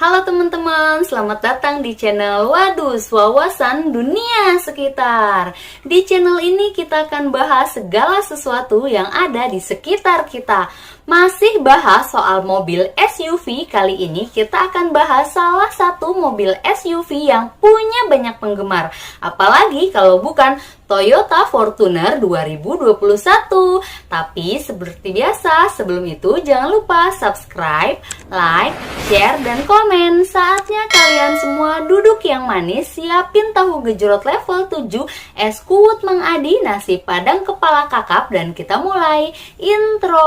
Halo teman-teman, selamat datang di channel Wadus, Wawasan Dunia Sekitar. Di channel ini kita akan bahas segala sesuatu yang ada di sekitar kita. Masih bahas soal mobil SUV, kali ini kita akan bahas salah satu mobil SUV yang punya banyak penggemar. Apalagi kalau bukan Toyota Fortuner 2021. Tapi seperti biasa, sebelum itu jangan lupa subscribe, like, share, dan komen. Saatnya kalian semua duduk yang manis, siapin tahu gejrot level 7, es kuut Mang Adi, nasi padang kepala kakap, dan kita mulai intro.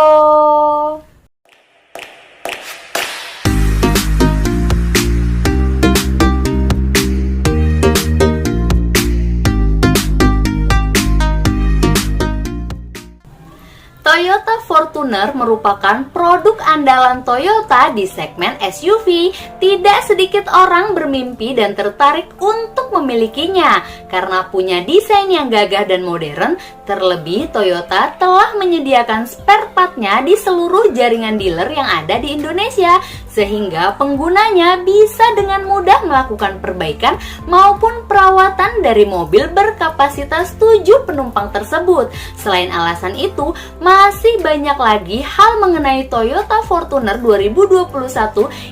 Toyota Fortuner merupakan produk andalan Toyota di segmen SUV. Tidak sedikit orang bermimpi dan tertarik untuk memilikinya karena punya desain yang gagah dan modern. Terlebih, Toyota telah menyediakan spare part-nya di seluruh jaringan dealer yang ada di Indonesia, sehingga penggunanya bisa dengan mudah melakukan perbaikan maupun perawatan dari mobil berkapasitas 7 penumpang tersebut. Selain alasan itu, masih banyak lagi hal mengenai Toyota Fortuner 2021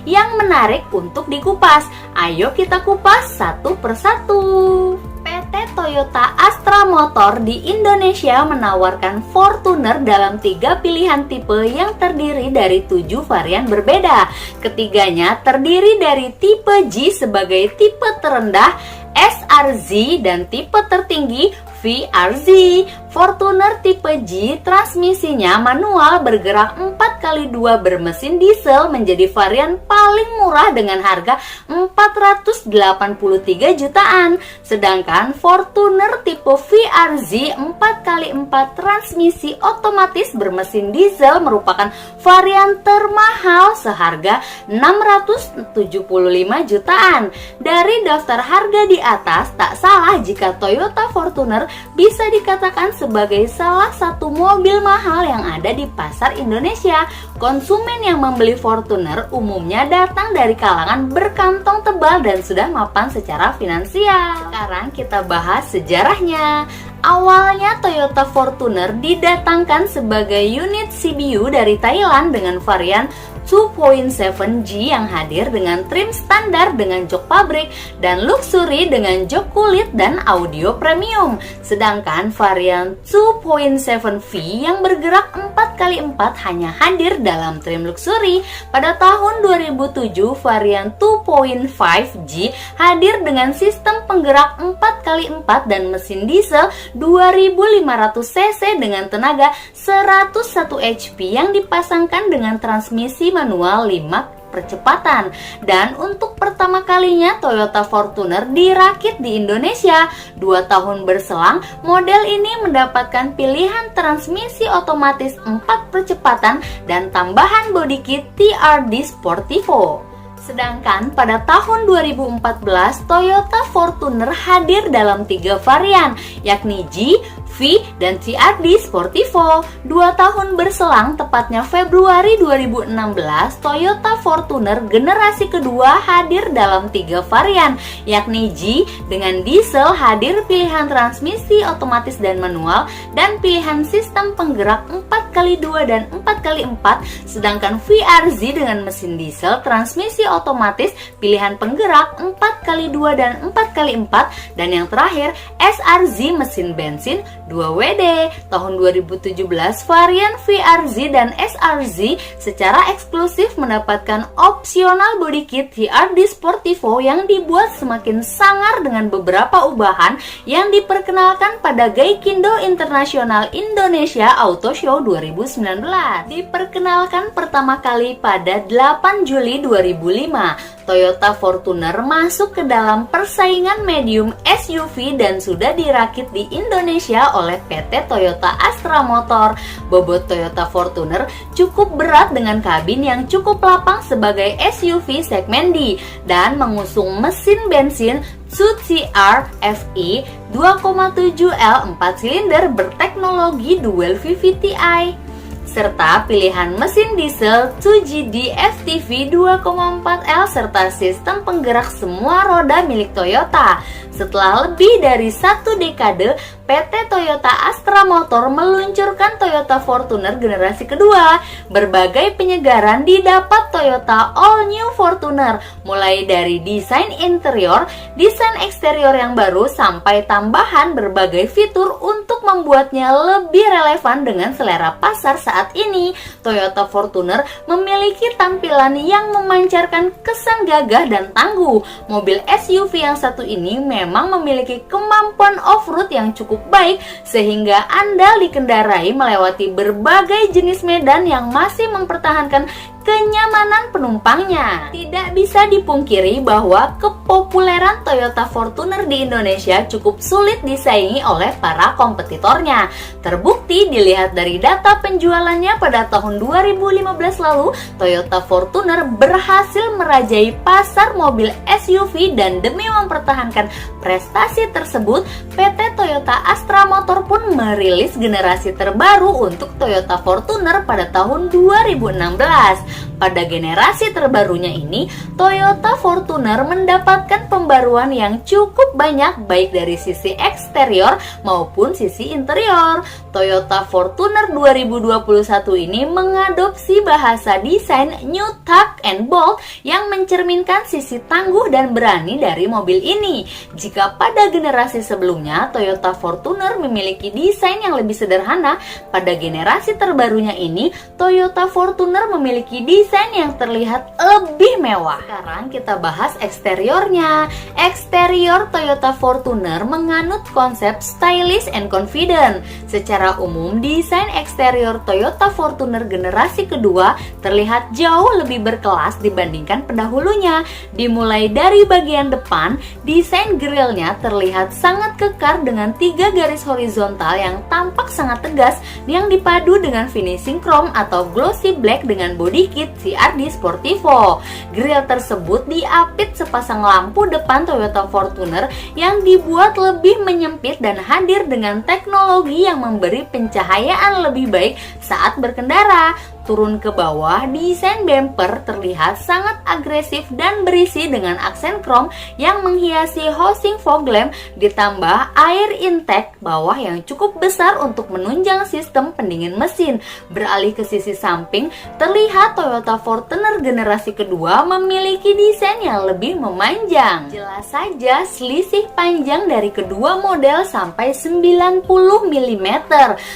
yang menarik untuk dikupas. Ayo kita kupas satu persatu. PT Toyota Astra Motor di Indonesia menawarkan Fortuner dalam 3 pilihan tipe yang terdiri dari 7 varian berbeda. Ketiganya terdiri dari tipe G sebagai tipe terendah, SRZ, dan tipe tertinggi VRZ. Fortuner tipe G transmisinya manual bergerak 4x2 bermesin diesel menjadi varian paling murah dengan harga 483 jutaan. Sedangkan Fortuner tipe VRZ 4x4 transmisi otomatis bermesin diesel merupakan varian termahal seharga 675 jutaan. Dari daftar harga di atas, tak salah jika Toyota Fortuner bisa dikatakan sebagai salah satu mobil mahal yang ada di pasar Indonesia. Konsumen yang membeli Fortuner umumnya datang dari kalangan berkantong tebal dan sudah mapan secara finansial. Sekarang kita bahas sejarahnya. Awalnya Toyota Fortuner didatangkan sebagai unit CBU dari Thailand dengan varian 2.7G yang hadir dengan trim standar dengan jok pabrik dan luxury dengan jok kulit dan audio premium. Sedangkan varian 2.7V yang bergerak 4x4 hanya hadir dalam trim luxury. Pada tahun 2007, varian 2.5G hadir dengan sistem penggerak 4x4 dan mesin diesel 2500 cc dengan tenaga 101 HP yang dipasangkan dengan transmisi manual 5 percepatan. Dan untuk pertama kalinya Toyota Fortuner dirakit di Indonesia. 2 tahun berselang, model ini mendapatkan pilihan transmisi otomatis 4 percepatan dan tambahan body kit TRD Sportivo. Sedangkan pada tahun 2014, Toyota Fortuner hadir dalam 3 varian, yakni G, V, dan TRD Sportivo. 2 tahun berselang, tepatnya Februari 2016, Toyota Fortuner generasi kedua hadir dalam 3 varian, yakni G dengan diesel hadir pilihan transmisi otomatis dan manual, dan pilihan sistem penggerak 4x2 dan 4x4, sedangkan VRZ dengan mesin diesel transmisi otomatis pilihan penggerak 4x2 dan 4x4, dan yang terakhir SRZ mesin bensin 2WD. Tahun 2017 varian VRZ dan SRZ secara eksklusif mendapatkan opsional body kit TRD Sportivo yang dibuat semakin sangar dengan beberapa ubahan yang diperkenalkan pada Gaikindo International Indonesia Auto Show 2019. Diperkenalkan pertama kali pada 8 Juli 2005. Toyota Fortuner masuk ke dalam persaingan medium SUV dan sudah dirakit di Indonesia oleh PT Toyota Astra Motor. Bobot Toyota Fortuner cukup berat dengan kabin yang cukup lapang sebagai SUV segmen D dan mengusung mesin bensin 2CR FE 2,7L 4 silinder berteknologi Dual VVT-i. serta pilihan mesin diesel 2JD FTV 2,4L serta sistem penggerak semua roda milik Toyota. Setelah lebih dari 1 dekade, PT Toyota Astra Motor meluncurkan Toyota Fortuner generasi kedua. Berbagai penyegaran didapat Toyota All New Fortuner, mulai dari desain interior, desain eksterior yang baru, sampai tambahan berbagai fitur untuk membuatnya lebih relevan dengan selera pasar saat ini. Toyota Fortuner memiliki tampilan yang memancarkan kesan gagah dan tangguh. Mobil SUV yang satu ini memang memiliki kemampuan off-road yang cukup baik, sehingga Anda dikendarai melewati berbagai jenis medan yang masih mempertahankan kenyamanan penumpangnya. Tidak bisa dipungkiri bahwa kepopuleran Toyota Fortuner di Indonesia cukup sulit disaingi oleh para kompetitornya. Terbukti dilihat dari data penjualannya pada tahun 2015 lalu, Toyota Fortuner berhasil merajai pasar mobil SUV, dan demi mempertahankan prestasi tersebut, PT Toyota Astra Motor pun merilis generasi terbaru untuk Toyota Fortuner pada tahun 2016. Pada generasi terbarunya ini, Toyota Fortuner mendapatkan pembaruan yang cukup banyak baik dari sisi eksterior maupun sisi interior. Toyota Fortuner 2021 ini mengadopsi bahasa desain New Tuck and Bold yang mencerminkan sisi tangguh dan berani dari mobil ini. Jika pada generasi sebelumnya Toyota Fortuner memiliki desain yang lebih sederhana, pada generasi terbarunya ini Toyota Fortuner memiliki desain yang terlihat lebih mewah. Sekarang kita bahas eksteriornya. Eksterior Toyota Fortuner menganut konsep stylish and confident. Secara umum, desain eksterior Toyota Fortuner generasi kedua terlihat jauh lebih berkelas dibandingkan pendahulunya. Dimulai dari bagian depan, desain grillnya terlihat sangat kekar dengan 3 garis horizontal yang tampak sangat tegas, yang dipadu dengan finishing chrome atau glossy black dengan body kit CRD Sportivo. Grill tersebut diapit sepasang lampu depan Toyota Fortuner yang dibuat lebih menyempit dan hadir dengan teknologi yang memberi pencahayaan lebih baik saat berkendara. Turun ke bawah, desain bumper terlihat sangat agresif dan berisi dengan aksen chrome yang menghiasi housing fog lamp, ditambah air intake bawah yang cukup besar untuk menunjang sistem pendingin mesin. Beralih ke sisi samping, terlihat Toyota Fortuner generasi kedua memiliki desain yang lebih memanjang. Jelas saja selisih panjang dari kedua model sampai 90 mm.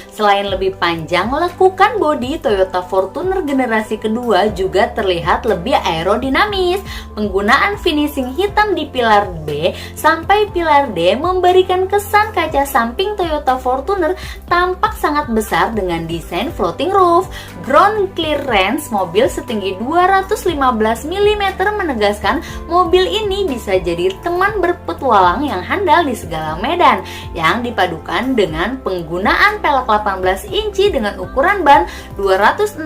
Selain lebih panjang, lekukan bodi Toyota Fortuner generasi kedua juga terlihat lebih aerodinamis. Penggunaan finishing hitam di pilar B sampai pilar D memberikan kesan kaca samping Toyota Fortuner tampak sangat besar dengan desain floating roof. Ground clearance mobil setinggi 215 mm menegaskan mobil ini bisa jadi teman berpetualang yang handal di segala medan, yang dipadukan dengan penggunaan pelek 18 inci dengan ukuran ban 265/60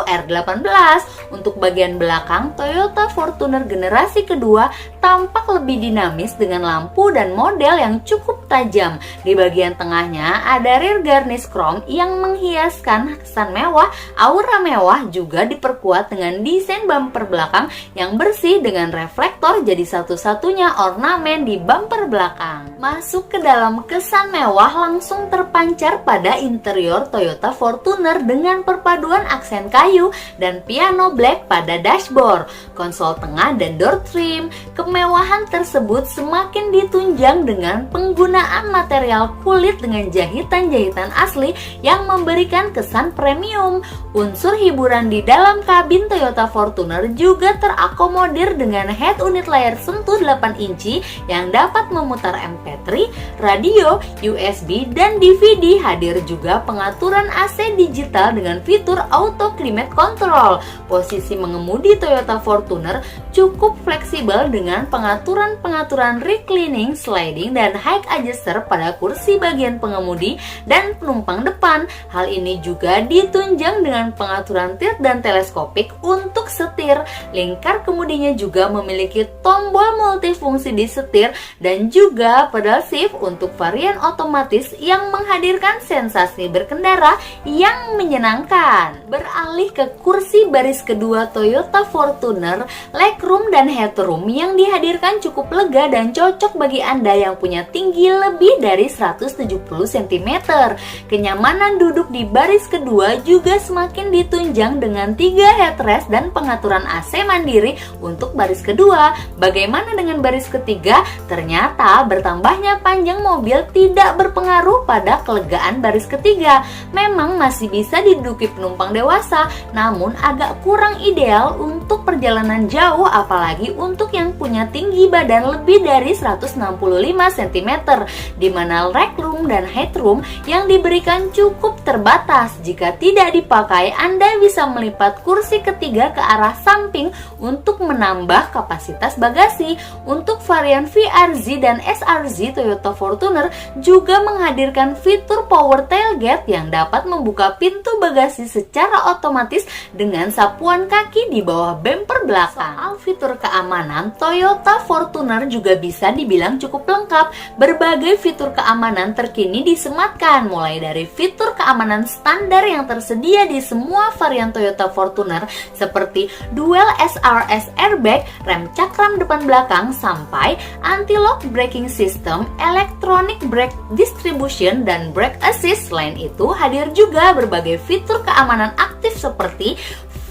R18. Untuk bagian belakang, Toyota Fortuner generasi kedua tampak lebih dinamis dengan lampu dan model yang cukup tajam. Di bagian tengahnya ada rear garnish chrome yang menghiaskan kesan mewah. Aura mewah juga diperkuat dengan desain bumper belakang yang bersih dengan reflektor jadi satu-satunya ornamen di bumper belakang. Masuk ke dalam, kesan mewah langsung terpancar pada interior Toyota Fortuner dengan perpaduan aksen kayu dan piano black pada dashboard, konsol tengah dan door trim. Kemewahan tersebut semakin ditunjang dengan penggunaan material kulit dengan jahitan-jahitan asli yang memberikan kesan premium. Unsur hiburan di dalam kabin Toyota Fortuner juga terakomodir dengan head unit layar sentuh 8 inci yang dapat memutar MP3, radio, USB, dan DVD. Hadir juga pengaturan AC digital dengan fitur auto climate control. Posisi mengemudi Toyota Fortuner cukup fleksibel dengan dengan pengaturan-pengaturan reclining, sliding, dan high adjuster pada kursi bagian pengemudi dan penumpang depan. Hal ini juga ditunjang dengan pengaturan tilt dan teleskopik untuk setir. Lingkar kemudinya juga memiliki tombol multifungsi di setir dan juga pedal shift untuk varian otomatis yang menghadirkan sensasi berkendara yang menyenangkan. Beralih ke kursi baris kedua Toyota Fortuner, legroom dan headroom yang dihadirkan cukup lega dan cocok bagi Anda yang punya tinggi lebih dari 170 cm. Kenyamanan duduk di baris kedua juga semakin ditunjang dengan 3 headrest dan pengaturan AC mandiri untuk baris kedua. Bagaimana dengan baris ketiga? Ternyata bertambahnya panjang mobil tidak berpengaruh pada kelegaan baris ketiga. Memang masih bisa diduduki penumpang dewasa, namun agak kurang ideal untuk perjalanan jauh, apalagi untuk yang punya tinggi badan lebih dari 165 cm, di mana legroom dan headroom yang diberikan cukup terbatas. Jika tidak dipakai, Anda bisa melipat kursi ketiga ke arah samping untuk menambah kapasitas bagasi. Untuk varian VRZ dan SRZ, Toyota Fortuner juga menghadirkan fitur power tailgate yang dapat membuka pintu bagasi secara otomatis dengan sapuan kaki di bawah bumper belakang. Soal fitur keamanan, Toyota Fortuner juga bisa dibilang cukup lengkap. Berbagai fitur keamanan terkini disematkan, mulai dari fitur keamanan standar yang tersedia di semua varian Toyota Fortuner seperti dual SRS airbag, rem cakram depan belakang, sampai anti-lock braking system, electronic brake distribution, dan brake assist. Selain itu, hadir juga berbagai fitur keamanan aktif seperti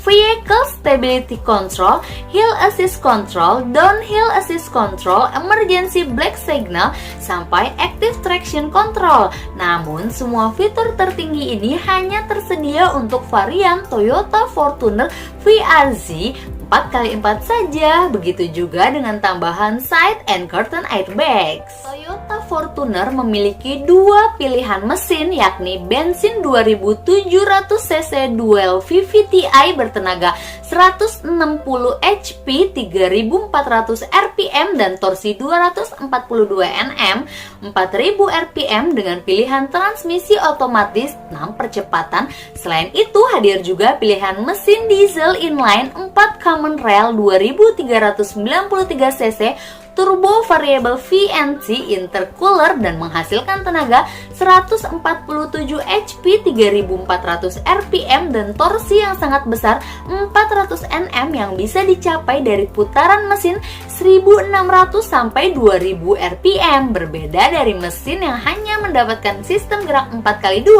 Vehicle Stability Control, Hill Assist Control, Downhill Assist Control, Emergency Brake Signal, sampai Active Traction Control. Namun, semua fitur tertinggi ini hanya tersedia untuk varian Toyota Fortuner VRZ 4x4 saja. Begitu juga dengan tambahan side and curtain airbags. Toyota Fortuner memiliki dua pilihan mesin, yakni bensin 2700 cc dual VVT-i bertenaga 160 HP 3400 rpm dan torsi 242 Nm, 4000 rpm dengan pilihan transmisi otomatis 6 percepatan. Selain itu, hadir juga pilihan mesin diesel inline 4 Common Rail 2393 cc turbo variable VNC intercooler dan menghasilkan tenaga 147 HP 3400 rpm dan torsi yang sangat besar 400 Nm yang bisa dicapai dari putaran mesin 1600 sampai 2000 rpm. Berbeda dari mesin yang hanya mendapatkan sistem gerak 4x2,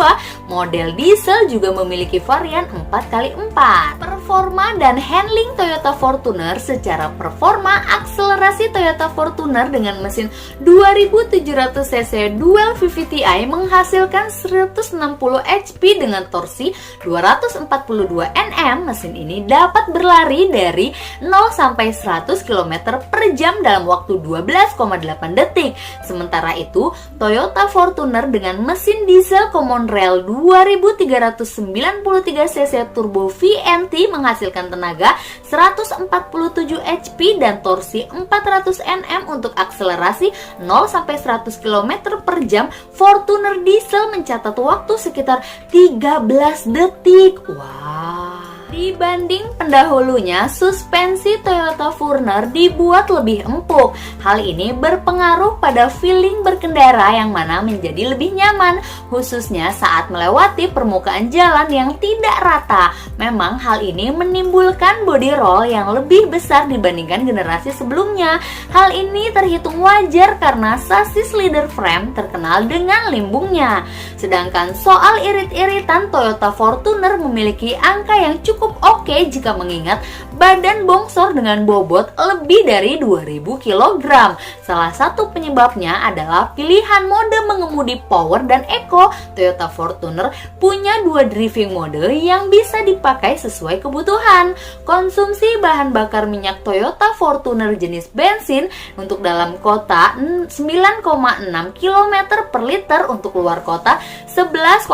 model diesel juga memiliki varian 4x4. Performa dan handling Toyota Fortuner. Secara performa, akselerasi Toyota Fortuner dengan mesin 2700 cc dual VVT-i menghasilkan 160 HP dengan torsi 242 Nm. Mesin ini dapat berlari dari 0 sampai 100 km per jam dalam waktu 12,8 detik. Sementara itu, Toyota Fortuner dengan mesin diesel Common Rail 2393 cc turbo VNT menghasilkan tenaga 147 HP dan torsi 400 Nm untuk akselerasi 0 sampai 100 km per jam. Fortuner diesel mencatat waktu sekitar 13 detik. Wah. Dibanding pendahulunya, suspensi Toyota Fortuner dibuat lebih empuk. Hal ini berpengaruh pada feeling berkendara yang mana menjadi lebih nyaman, khususnya saat melewati permukaan jalan yang tidak rata. Memang hal ini menimbulkan body roll yang lebih besar dibandingkan generasi sebelumnya. Hal ini terhitung wajar karena sasis leader frame terkenal dengan limbungnya. Sedangkan soal irit-iritan, Toyota Fortuner memiliki angka yang cukup oke jika mengingat badan bongsor dengan bobot lebih dari 2000 kg. Salah satu penyebabnya adalah pilihan mode mengemudi power dan eco. Toyota Fortuner punya dua driving mode yang bisa dipakai sesuai kebutuhan. Konsumsi bahan bakar minyak Toyota Fortuner jenis bensin untuk dalam kota 9,6 km per liter, untuk luar kota 11,1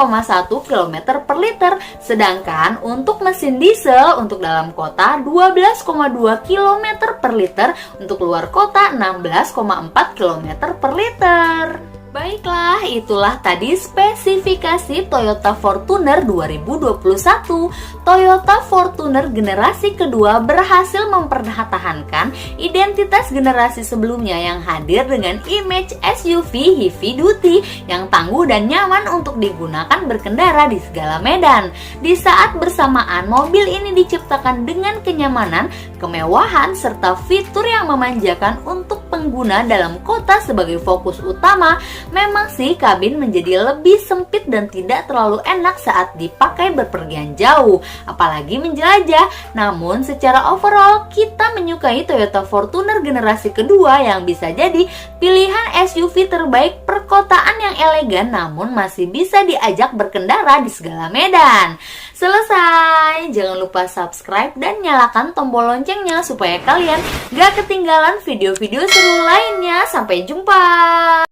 km per liter. Sedangkan untuk mesin diesel untuk dalam kota 12,2 km per liter, untuk luar kota 16,4 km per liter. Baiklah, itulah tadi spesifikasi Toyota Fortuner 2021. Toyota Fortuner generasi kedua berhasil mempertahankan identitas generasi sebelumnya yang hadir dengan image SUV heavy duty yang tangguh dan nyaman untuk digunakan berkendara di segala medan. Di saat bersamaan, mobil ini diciptakan dengan kenyamanan, kemewahan, serta fitur yang memanjakan untuk pengguna dalam kota sebagai fokus utama. Memang sih kabin menjadi lebih sempit dan tidak terlalu enak saat dipakai berpergian jauh, apalagi menjelajah. Namun secara overall kita menyukai Toyota Fortuner generasi kedua yang bisa jadi pilihan SUV terbaik perkotaan yang elegan namun masih bisa diajak berkendara di segala medan. Selesai, jangan lupa subscribe dan nyalakan tombol loncengnya supaya kalian gak ketinggalan video-video seru lainnya. Sampai jumpa.